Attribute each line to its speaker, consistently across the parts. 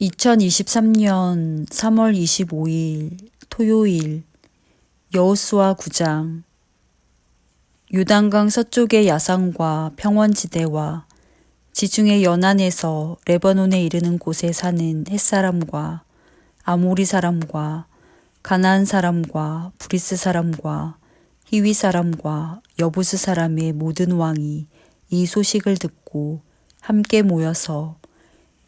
Speaker 1: 2023년 3월 25일 토요일 여호수아 9장. 요단강 서쪽의 야산과 평원지대와 지중해 연안에서 레바논에 이르는 곳에 사는 헷사람과 아모리 사람과 가나안 사람과 브리스 사람과 히위 사람과 여부스 사람의 모든 왕이 이 소식을 듣고 함께 모여서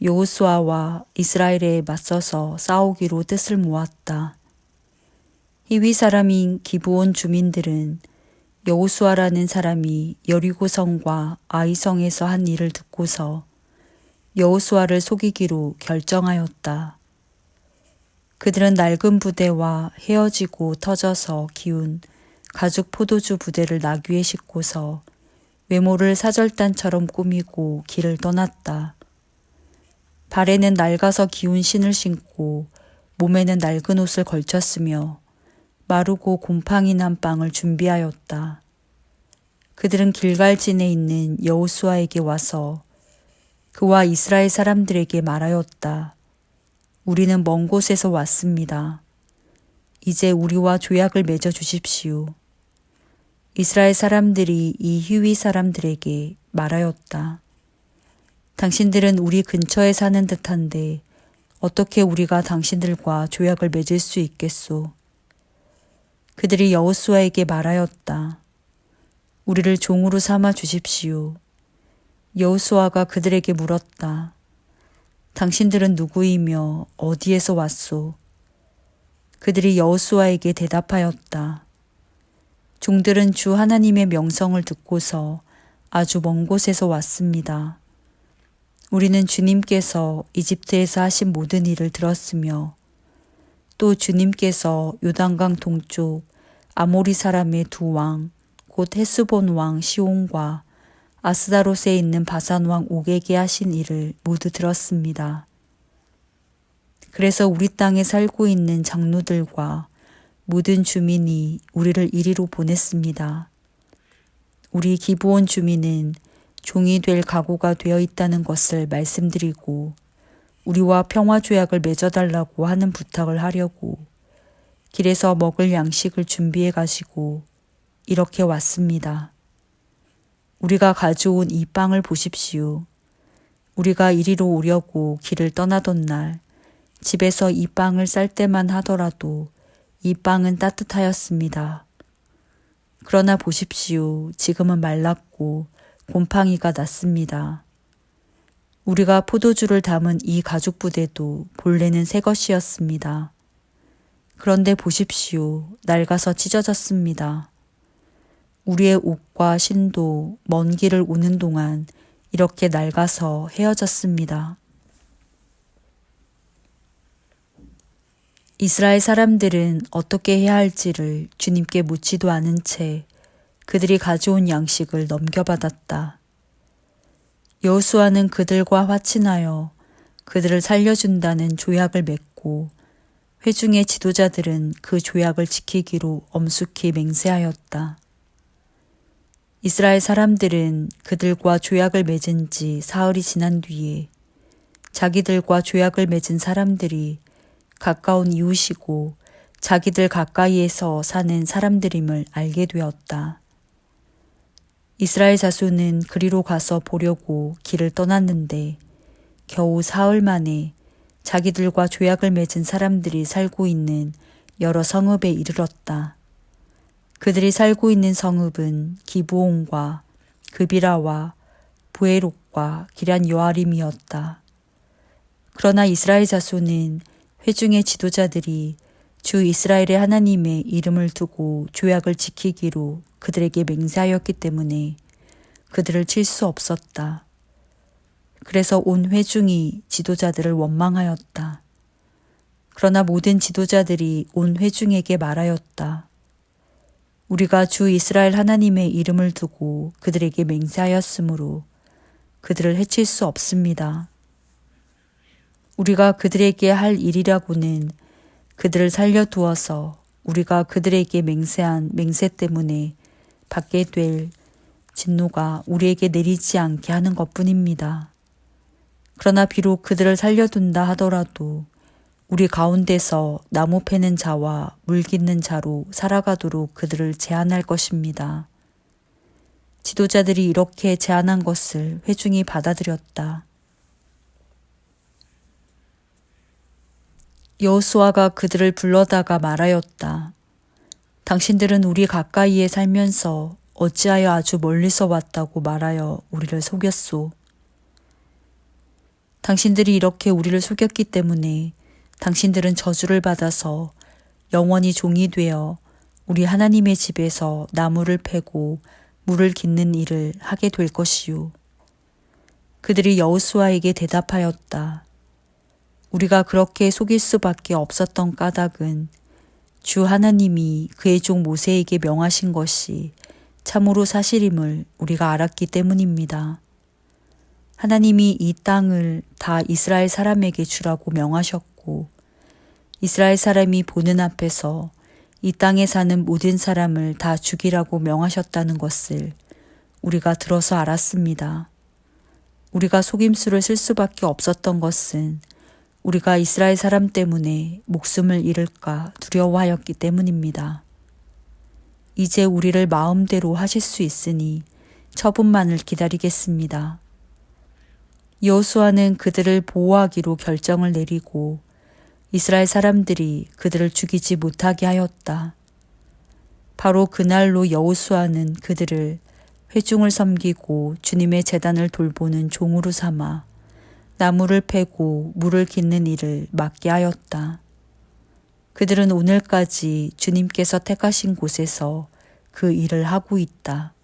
Speaker 1: 여호수아와 이스라엘에 맞서서 싸우기로 뜻을 모았다. 히위 사람인 기브온 주민들은 여호수아라는 사람이 여리고성과 아이성에서 한 일을 듣고서 여호수아를 속이기로 결정하였다. 그들은 낡은 부대와 헤어지고 터져서 기운 가죽 포도주 부대를 나귀에 싣고서 외모를 사절단처럼 꾸미고 길을 떠났다. 발에는 낡아서 기운 신을 신고 몸에는 낡은 옷을 걸쳤으며 마르고 곰팡이 난 빵을 준비하였다. 그들은 길갈진에 있는 여호수아에게 와서 그와 이스라엘 사람들에게 말하였다. 우리는 먼 곳에서 왔습니다. 이제 우리와 조약을 맺어 주십시오. 이스라엘 사람들이 이 히위 사람들에게 말하였다. 당신들은 우리 근처에 사는 듯한데 어떻게 우리가 당신들과 조약을 맺을 수 있겠소? 그들이 여호수아에게 말하였다. 우리를 종으로 삼아 주십시오. 여호수아가 그들에게 물었다. 당신들은 누구이며 어디에서 왔소? 그들이 여호수아에게 대답하였다. 종들은 주 하나님의 명성을 듣고서 아주 먼 곳에서 왔습니다. 우리는 주님께서 이집트에서 하신 모든 일을 들었으며 또 주님께서 요단강 동쪽 아모리 사람의 두 왕, 곧 헤스본 왕 시온과 아스다롯에 있는 바산 왕 옥에게 하신 일을 모두 들었습니다. 그래서 우리 땅에 살고 있는 장로들과 모든 주민이 우리를 이리로 보냈습니다. 우리 기브온 주민은 종이 될 각오가 되어 있다는 것을 말씀드리고 우리와 평화조약을 맺어달라고 하는 부탁을 하려고 길에서 먹을 양식을 준비해 가지고 이렇게 왔습니다. 우리가 가져온 이 빵을 보십시오. 우리가 이리로 오려고 길을 떠나던 날 집에서 이 빵을 쌀 때만 하더라도 이 빵은 따뜻하였습니다. 그러나 보십시오. 지금은 말랐고 곰팡이가 났습니다. 우리가 포도주를 담은 이 가죽 부대도 본래는 새 것이었습니다. 그런데 보십시오. 낡아서 찢어졌습니다. 우리의 옷과 신도 먼 길을 오는 동안 이렇게 낡아서 헤어졌습니다. 이스라엘 사람들은 어떻게 해야 할지를 주님께 묻지도 않은 채 그들이 가져온 양식을 넘겨받았다. 여호수아는 그들과 화친하여 그들을 살려준다는 조약을 맺고 회중의 지도자들은 그 조약을 지키기로 엄숙히 맹세하였다. 이스라엘 사람들은 그들과 조약을 맺은 지 사흘이 지난 뒤에 자기들과 조약을 맺은 사람들이 가까운 이웃이고 자기들 가까이에서 사는 사람들임을 알게 되었다. 이스라엘 자손은 그리로 가서 보려고 길을 떠났는데 겨우 사흘 만에 자기들과 조약을 맺은 사람들이 살고 있는 여러 성읍에 이르렀다. 그들이 살고 있는 성읍은 기브온과 그비라와 부에롯과 기란 여아림이었다. 그러나 이스라엘 자손은 회중의 지도자들이 주 이스라엘의 하나님의 이름을 두고 조약을 지키기로 그들에게 맹세하였기 때문에 그들을 칠 수 없었다. 그래서 온 회중이 지도자들을 원망하였다. 그러나 모든 지도자들이 온 회중에게 말하였다. 우리가 주 이스라엘 하나님의 이름을 두고 그들에게 맹세하였으므로 그들을 해칠 수 없습니다. 우리가 그들에게 할 일이라고는 그들을 살려두어서 우리가 그들에게 맹세한 맹세 때문에 받게 될 진노가 우리에게 내리지 않게 하는 것뿐입니다. 그러나 비록 그들을 살려둔다 하더라도 우리 가운데서 나무 패는 자와 물 깃는 자로 살아가도록 그들을 제한할 것입니다. 지도자들이 이렇게 제안한 것을 회중이 받아들였다. 여호수아가 그들을 불러다가 말하였다. 당신들은 우리 가까이에 살면서 어찌하여 아주 멀리서 왔다고 말하여 우리를 속였소. 당신들이 이렇게 우리를 속였기 때문에 당신들은 저주를 받아서 영원히 종이 되어 우리 하나님의 집에서 나무를 패고 물을 깃는 일을 하게 될 것이요. 그들이 여호수아에게 대답하였다. 우리가 그렇게 속일 수밖에 없었던 까닭은 주 하나님이 그의 종 모세에게 명하신 것이 참으로 사실임을 우리가 알았기 때문입니다. 하나님이 이 땅을 다 이스라엘 사람에게 주라고 명하셨고 이스라엘 사람이 보는 앞에서 이 땅에 사는 모든 사람을 다 죽이라고 명하셨다는 것을 우리가 들어서 알았습니다. 우리가 속임수를 쓸 수밖에 없었던 것은 우리가 이스라엘 사람 때문에 목숨을 잃을까 두려워하였기 때문입니다. 이제 우리를 마음대로 하실 수 있으니 처분만을 기다리겠습니다. 여호수아는 그들을 보호하기로 결정을 내리고 이스라엘 사람들이 그들을 죽이지 못하게 하였다. 바로 그날로 여호수아는 그들을 회중을 섬기고 주님의 제단을 돌보는 종으로 삼아 나무를 패고 물을 깃는 일을 맡게 하였다. 그들은 오늘까지 주님께서 택하신 곳에서 그 일을 하고 있다.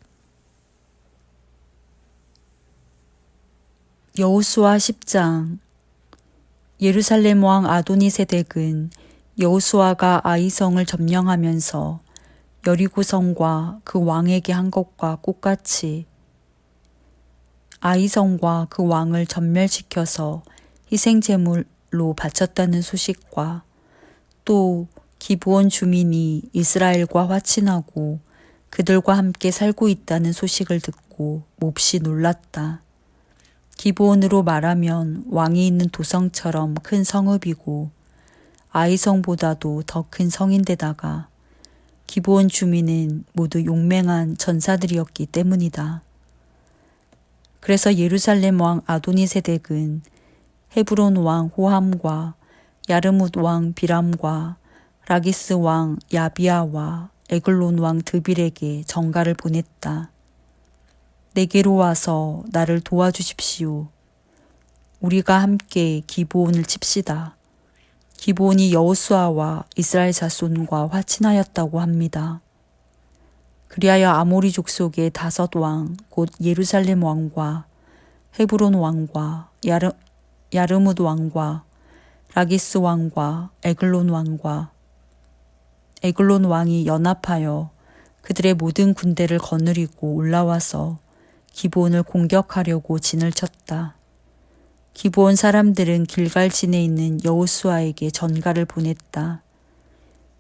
Speaker 1: 여호수아 10장. 예루살렘 왕 아도니세덱은 여호수아가 아이성을 점령하면서 여리고성과 그 왕에게 한 것과 똑같이 아이성과 그 왕을 전멸시켜서 희생제물로 바쳤다는 소식과 또 기브온 주민이 이스라엘과 화친하고 그들과 함께 살고 있다는 소식을 듣고 몹시 놀랐다. 기브온으로 말하면 왕이 있는 도성처럼 큰 성읍이고 아이성보다도 더 큰 성인데다가 기브온 주민은 모두 용맹한 전사들이었기 때문이다. 그래서 예루살렘 왕 아도니세덱은 헤브론 왕 호함과 야르뭇 왕 비람과 라기스 왕 야비아와 에글론 왕 드빌에게 전가를 보냈다. 내게로 와서 나를 도와주십시오. 우리가 함께 기브온을 칩시다. 기브온이 여호수아와 이스라엘 자손과 화친하였다고 합니다. 그리하여 아모리 족속의 5왕 곧 예루살렘 왕과 헤브론 왕과 야르뭇 왕과 라기스 왕과 에글론 왕이 연합하여 그들의 모든 군대를 거느리고 올라와서 기브온을 공격하려고 진을 쳤다. 기브온 사람들은 길갈진에 있는 여호수아에게 전가를 보냈다.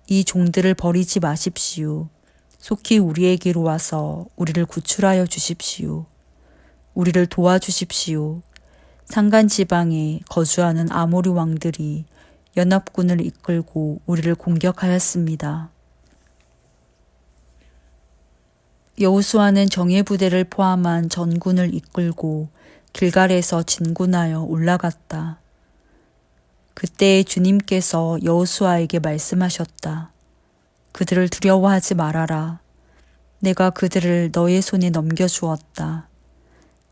Speaker 1: 이 종들을 버리지 마십시오. 속히 우리에게로 와서 우리를 구출하여 주십시오. 우리를 도와주십시오. 산간 지방에 거주하는 아모리 왕들이 연합군을 이끌고 우리를 공격하였습니다. 여호수아는 정예 부대를 포함한 전군을 이끌고 길갈에서 진군하여 올라갔다. 그때 주님께서 여호수아에게 말씀하셨다. 그들을 두려워하지 말아라. 내가 그들을 너의 손에 넘겨주었다.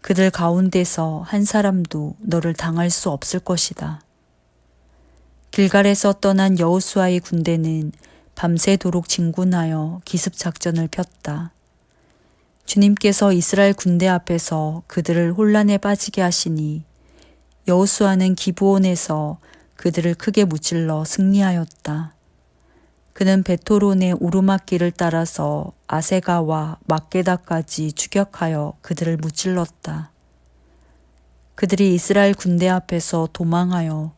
Speaker 1: 그들 가운데서 한 사람도 너를 당할 수 없을 것이다. 길갈에서 떠난 여호수아의 군대는 밤새도록 진군하여 기습작전을 폈다. 주님께서 이스라엘 군대 앞에서 그들을 혼란에 빠지게 하시니 여호수아는 기브온에서 그들을 크게 무찔러 승리하였다. 그는 베토론의 오르막길을 따라서 아세가와 막게다까지 추격하여 그들을 무찔렀다. 그들이 이스라엘 군대 앞에서 도망하여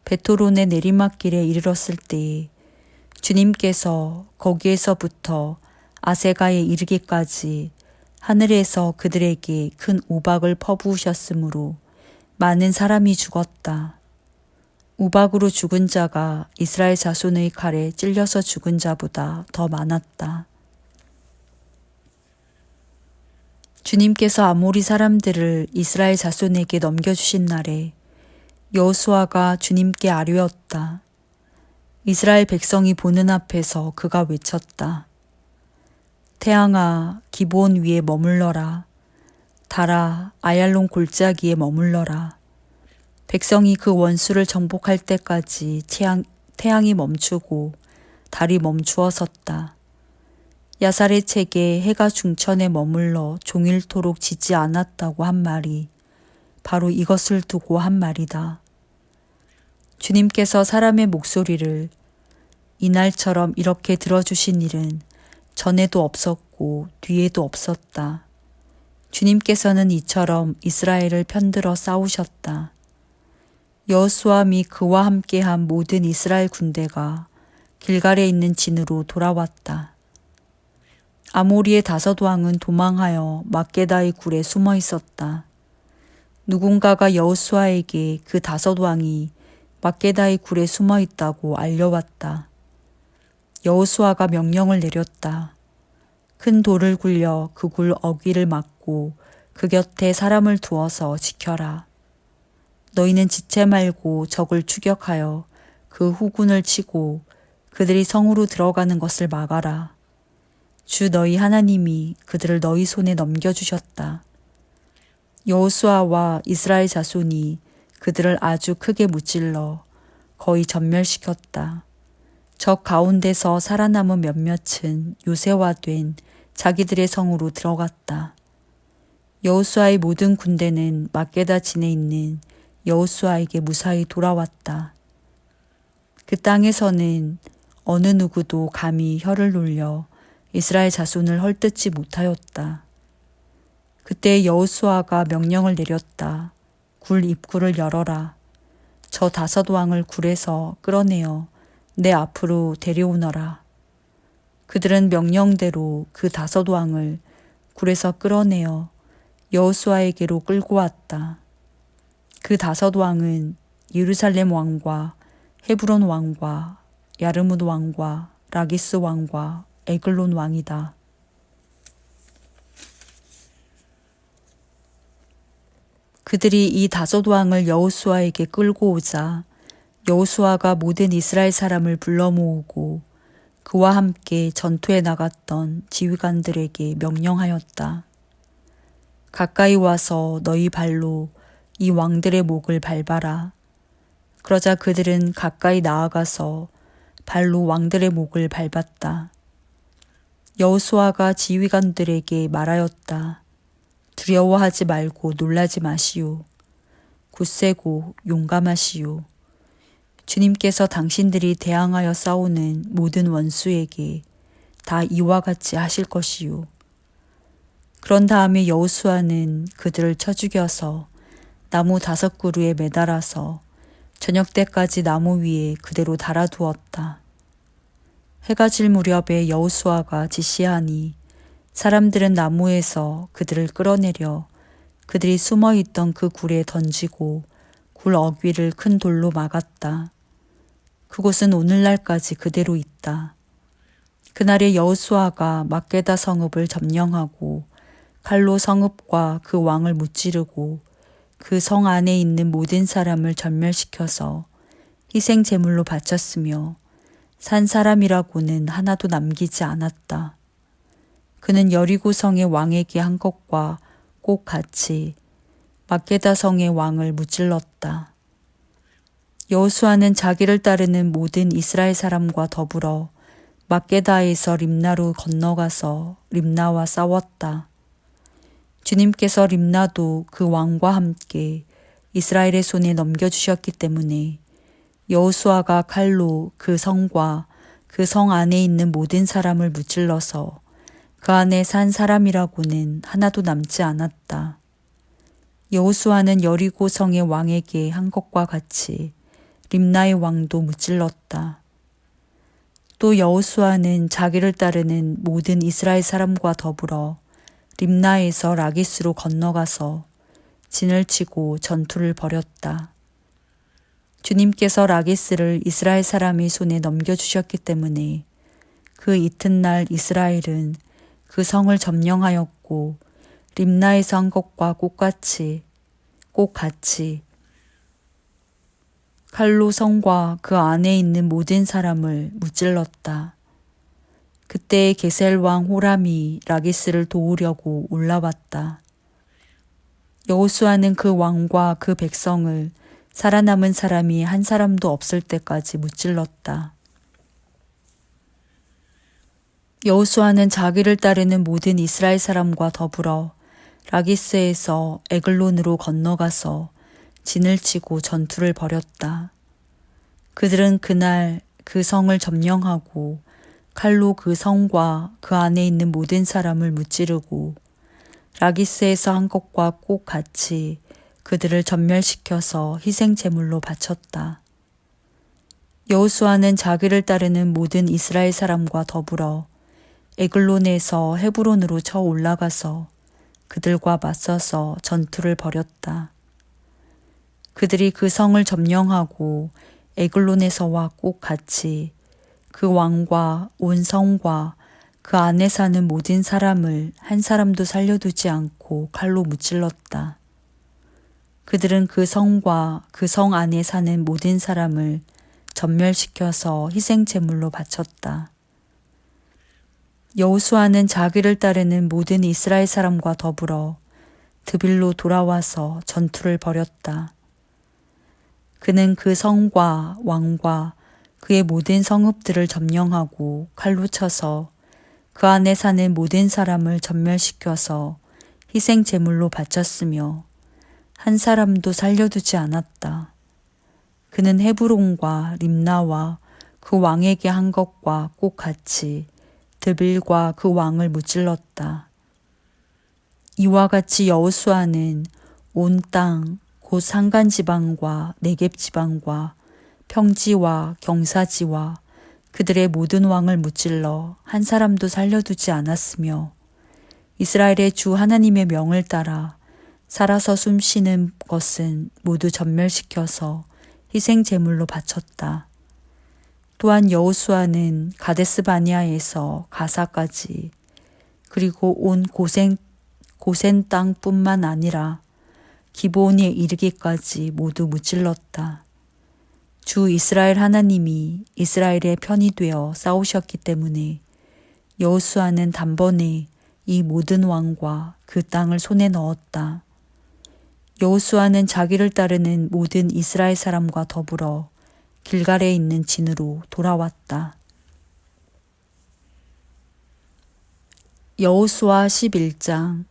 Speaker 1: 베토론의 내리막길에 이르렀을 때에 주님께서 거기에서부터 아세가에 이르기까지 하늘에서 그들에게 큰 우박을 퍼부으셨으므로 많은 사람이 죽었다. 우박으로 죽은 자가 이스라엘 자손의 칼에 찔려서 죽은 자보다 더 많았다. 주님께서 아모리 사람들을 이스라엘 자손에게 넘겨주신 날에 여호수아가 주님께 아뢰었다. 이스라엘 백성이 보는 앞에서 그가 외쳤다. 태양아, 기브온 위에 머물러라. 달아, 아얄론 골짜기에 머물러라. 백성이 그 원수를 정복할 때까지 태양이 멈추고 달이 멈추어 섰다. 야살의 책에 해가 중천에 머물러 종일토록 지지 않았다고 한 말이 바로 이것을 두고 한 말이다. 주님께서 사람의 목소리를 이날처럼 이렇게 들어주신 일은 전에도 없었고 뒤에도 없었다. 주님께서는 이처럼 이스라엘을 편들어 싸우셨다. 여호수아 및 그와 함께한 모든 이스라엘 군대가 길갈에 있는 진으로 돌아왔다. 아모리의 5왕은 도망하여 막게다의 굴에 숨어 있었다. 누군가가 여호수아에게 그 5왕이 막게다의 굴에 숨어 있다고 알려왔다. 여호수아가 명령을 내렸다. 큰 돌을 굴려 그 굴 어귀를 막고 그 곁에 사람을 두어서 지켜라. 너희는 지체 말고 적을 추격하여 그 후군을 치고 그들이 성으로 들어가는 것을 막아라. 주 너희 하나님이 그들을 너희 손에 넘겨주셨다. 여호수아와 이스라엘 자손이 그들을 아주 크게 무찔러 거의 전멸시켰다. 적 가운데서 살아남은 몇몇은 요새화된 자기들의 성으로 들어갔다. 여호수아의 모든 군대는 막게다 진에 있는 여호수아에게 무사히 돌아왔다. 그 땅에서는 어느 누구도 감히 혀를 놀려 이스라엘 자손을 헐뜯지 못하였다. 그때 여호수아가 명령을 내렸다. 굴 입구를 열어라. 저 5왕을 굴에서 끌어내어 내 앞으로 데려오너라. 그들은 명령대로 그 5왕을 굴에서 끌어내어 여호수아에게로 끌고 왔다. 그 5왕은 예루살렘 왕과 헤브론 왕과 야르뭇 왕과 라기스 왕과 에글론 왕이다. 그들이 이 5왕을 여호수아에게 끌고 오자 여호수아가 모든 이스라엘 사람을 불러 모으고 그와 함께 전투에 나갔던 지휘관들에게 명령하였다. 가까이 와서 너희 발로 이 왕들의 목을 밟아라. 그러자 그들은 가까이 나아가서 발로 왕들의 목을 밟았다. 여호수아가 지휘관들에게 말하였다. 두려워하지 말고 놀라지 마시오. 굳세고 용감하시오. 주님께서 당신들이 대항하여 싸우는 모든 원수에게 다 이와 같이 하실 것이요. 그런 다음에 여호수아는 그들을 쳐 죽여서 나무 5그루에 매달아서 저녁 때까지 나무 위에 그대로 달아두었다. 해가 질 무렵에 여호수아가 지시하니 사람들은 나무에서 그들을 끌어내려 그들이 숨어있던 그 굴에 던지고 굴 어귀를 큰 돌로 막았다. 그곳은 오늘날까지 그대로 있다. 그날에 여호수아가 막게다 성읍을 점령하고 칼로 성읍과 그 왕을 무찌르고 그 성 안에 있는 모든 사람을 전멸시켜서 희생 제물로 바쳤으며 산 사람이라고는 하나도 남기지 않았다. 그는 여리고 성의 왕에게 한 것과 꼭 같이 막게다 성의 왕을 무찔렀다. 여호수아는 자기를 따르는 모든 이스라엘 사람과 더불어 막게다에서 림나로 건너가서 림나와 싸웠다. 주님께서 림나도 그 왕과 함께 이스라엘의 손에 넘겨주셨기 때문에 여호수아가 칼로 그 성과 그 성 안에 있는 모든 사람을 무찔러서 그 안에 산 사람이라고는 하나도 남지 않았다. 여호수아는 여리고 성의 왕에게 한 것과 같이 림나의 왕도 무찔렀다. 또 여호수아는 자기를 따르는 모든 이스라엘 사람과 더불어 림나에서 라기스로 건너가서 진을 치고 전투를 벌였다. 주님께서 라기스를 이스라엘 사람의 손에 넘겨주셨기 때문에 그 이튿날 이스라엘은 그 성을 점령하였고 림나에서 한 것과 똑같이 칼로 성과 그 안에 있는 모든 사람을 무찔렀다. 그때 게셀 왕 호람이 라기스를 도우려고 올라왔다. 여호수아는 그 왕과 그 백성을 살아남은 사람이 한 사람도 없을 때까지 무찔렀다. 여호수아는 자기를 따르는 모든 이스라엘 사람과 더불어 라기스에서 에글론으로 건너가서 진을 치고 전투를 벌였다. 그들은 그날 그 성을 점령하고 칼로 그 성과 그 안에 있는 모든 사람을 무찌르고 라기스에서 한 것과 꼭 같이 그들을 전멸시켜서 희생 제물로 바쳤다. 여호수아는 자기를 따르는 모든 이스라엘 사람과 더불어 에글론에서 헤브론으로 쳐 올라가서 그들과 맞서서 전투를 벌였다. 그들이 그 성을 점령하고 에글론에서와 꼭 같이 그 왕과 온 성과 그 안에 사는 모든 사람을 한 사람도 살려두지 않고 칼로 무찔렀다. 그들은 그 성과 그 성 안에 사는 모든 사람을 전멸시켜서 희생 제물로 바쳤다. 여호수아는 자기를 따르는 모든 이스라엘 사람과 더불어 드빌로 돌아와서 전투를 벌였다. 그는 그 성과 왕과 그의 모든 성읍들을 점령하고 칼로 쳐서 그 안에 사는 모든 사람을 전멸시켜서 희생 제물로 바쳤으며 한 사람도 살려두지 않았다. 그는 헤브론과 림나와 그 왕에게 한 것과 꼭 같이 드빌과 그 왕을 무찔렀다. 이와 같이 여호수아는 온 땅, 곧 산간 지방과 네겝 지방과 평지와 경사지와 그들의 모든 왕을 무찔러 한 사람도 살려두지 않았으며 이스라엘의 주 하나님의 명을 따라 살아서 숨쉬는 것은 모두 전멸시켜서 희생 제물로 바쳤다. 또한 여호수아는 가데스 바니아에서 가사까지 그리고 온 고센 땅뿐만 아니라 기브온에 이르기까지 모두 무찔렀다. 주 이스라엘 하나님이 이스라엘의 편이 되어 싸우셨기 때문에 여호수아는 단번에 이 모든 왕과 그 땅을 손에 넣었다. 여호수아는 자기를 따르는 모든 이스라엘 사람과 더불어 길갈에 있는 진으로 돌아왔다. 여호수아 11장.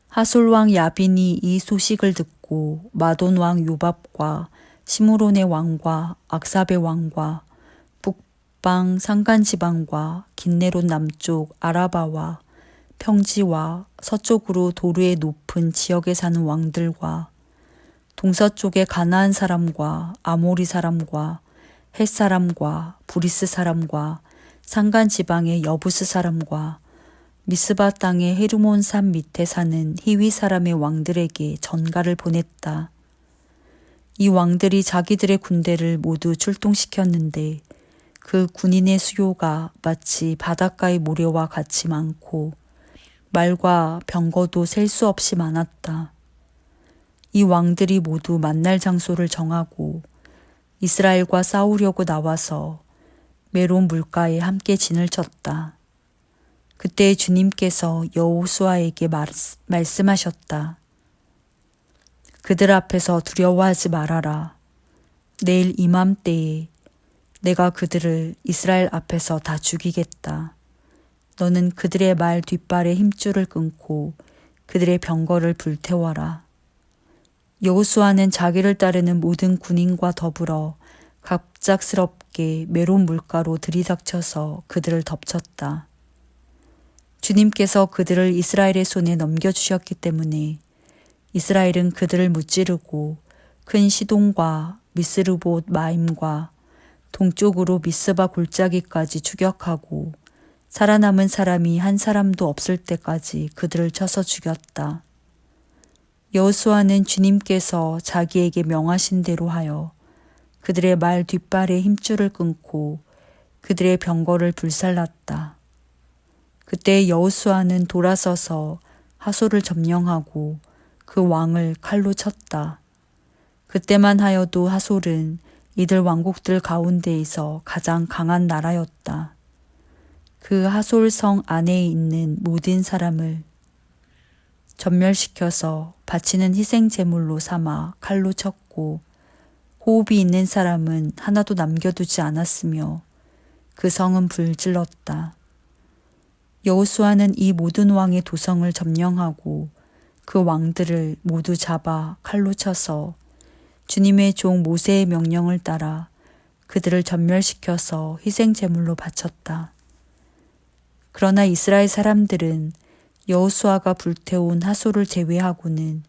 Speaker 1: 하솔 왕 야빈이 이 소식을 듣고 마돈 왕 요밥과 시므론의 왕과 악삽의 왕과 북방 산간 지방과 긴네롯 남쪽 아라바와 평지와 서쪽으로 도르의 높은 지역에 사는 왕들과 동서쪽의 가나안 사람과 아모리 사람과 헷 사람과 브리스 사람과 산간 지방의 여부스 사람과 미스바 땅의 헤르몬 산 밑에 사는 히위 사람의 왕들에게 전가를 보냈다. 이 왕들이 자기들의 군대를 모두 출동시켰는데 그 군인의 수요가 마치 바닷가의 모래와 같이 많고 말과 병거도 셀 수 없이 많았다. 이 왕들이 모두 만날 장소를 정하고 이스라엘과 싸우려고 나와서 메론 물가에 함께 진을 쳤다. 그때 주님께서 여호수아에게 말씀하셨다. 그들 앞에서 두려워하지 말아라. 내일 이맘때에 내가 그들을 이스라엘 앞에서 다 죽이겠다. 너는 그들의 말 뒷발에 힘줄을 끊고 그들의 병거를 불태워라. 여호수아는 자기를 따르는 모든 군인과 더불어 갑작스럽게 메론 물가로 들이닥쳐서 그들을 덮쳤다. 주님께서 그들을 이스라엘의 손에 넘겨주셨기 때문에 이스라엘은 그들을 무찌르고 큰 시돈과 미스르봇 마임과 동쪽으로 미스바 골짜기까지 추격하고 살아남은 사람이 한 사람도 없을 때까지 그들을 쳐서 죽였다. 여호수아는 주님께서 자기에게 명하신 대로 하여 그들의 말 뒷발에 힘줄을 끊고 그들의 병거를 불살랐다. 그때 여호수아는 돌아서서 하솔을 점령하고 그 왕을 칼로 쳤다. 그때만 하여도 하솔은 이들 왕국들 가운데에서 가장 강한 나라였다. 그 하솔 성 안에 있는 모든 사람을 전멸시켜서 바치는 희생 제물로 삼아 칼로 쳤고 호흡이 있는 사람은 하나도 남겨두지 않았으며 그 성은 불질렀다. 여호수아는 이 모든 왕의 도성을 점령하고 그 왕들을 모두 잡아 칼로 쳐서 주님의 종 모세의 명령을 따라 그들을 전멸시켜서 희생 제물로 바쳤다. 그러나 이스라엘 사람들은 여호수아가 불태운 하솔을 제외하고는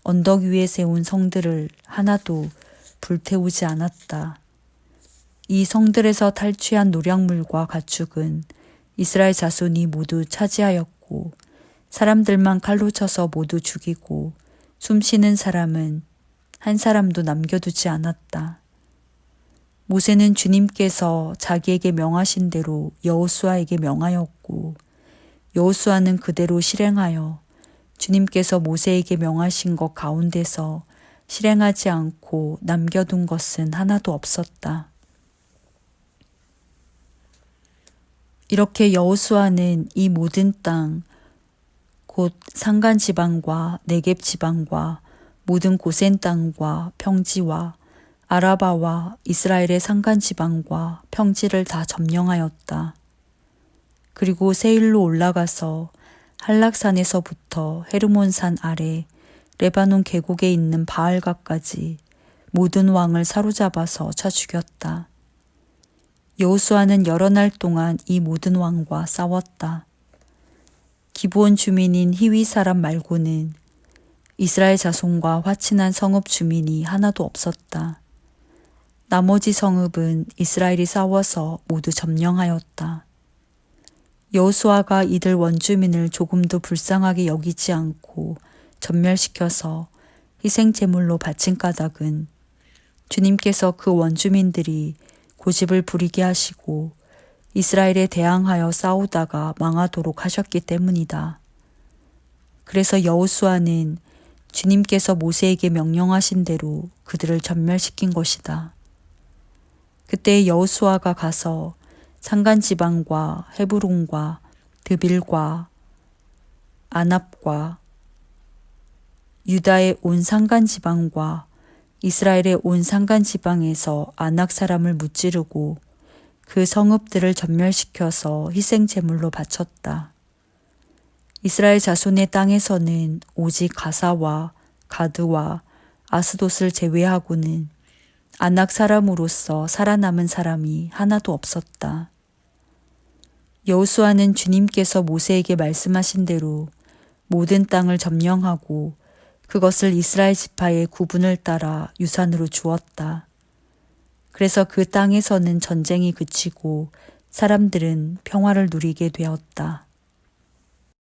Speaker 1: 언덕 위에 세운 성들을 하나도 불태우지 않았다. 이 성들에서 탈취한 노략물과 가축은 이스라엘 자손이 모두 차지하였고 사람들만 칼로 쳐서 모두 죽이고 숨쉬는 사람은 한 사람도 남겨두지 않았다. 모세는 주님께서 자기에게 명하신 대로 여호수아에게 명하였고 여호수아는 그대로 실행하여 주님께서 모세에게 명하신 것 가운데서 실행하지 않고 남겨둔 것은 하나도 없었다. 이렇게 여호수아는 이 모든 땅, 곧 산간 지방과 네겝 지방과 모든 고센 땅과 평지와 아라바와 이스라엘의 산간 지방과 평지를 다 점령하였다. 그리고 세일로 올라가서 한락산에서부터 헤르몬산 아래 레바논 계곡에 있는 바알갓까지 모든 왕을 사로잡아서 쳐 죽였다. 여호수아는 여러 날 동안 이 모든 왕과 싸웠다. 기브온 주민인 히위 사람 말고는 이스라엘 자손과 화친한 성읍 주민이 하나도 없었다. 나머지 성읍은 이스라엘이 싸워서 모두 점령하였다. 여호수아가 이들 원주민을 조금도 불쌍하게 여기지 않고 전멸시켜서 희생제물로 바친 까닭은 주님께서 그 원주민들이 고집을 부리게 하시고 이스라엘에 대항하여 싸우다가 망하도록 하셨기 때문이다. 그래서 여호수아는 주님께서 모세에게 명령하신 대로 그들을 전멸시킨 것이다. 그때 여호수아가 가서 산간 지방과 헤브론과 드빌과 아납과 유다의 온 산간 지방과 이스라엘의 온 산간 지방에서 아낙 사람을 무찌르고 그 성읍들을 전멸시켜서 희생 제물로 바쳤다. 이스라엘 자손의 땅에서는 오직 가사와 가드와 아스돗을 제외하고는 아낙 사람으로서 살아남은 사람이 하나도 없었다. 여호수아는 주님께서 모세에게 말씀하신 대로 모든 땅을 점령하고 그것을 이스라엘 지파의 구분을 따라 유산으로 주었다. 그래서 그 땅에서는 전쟁이 그치고 사람들은 평화를 누리게 되었다.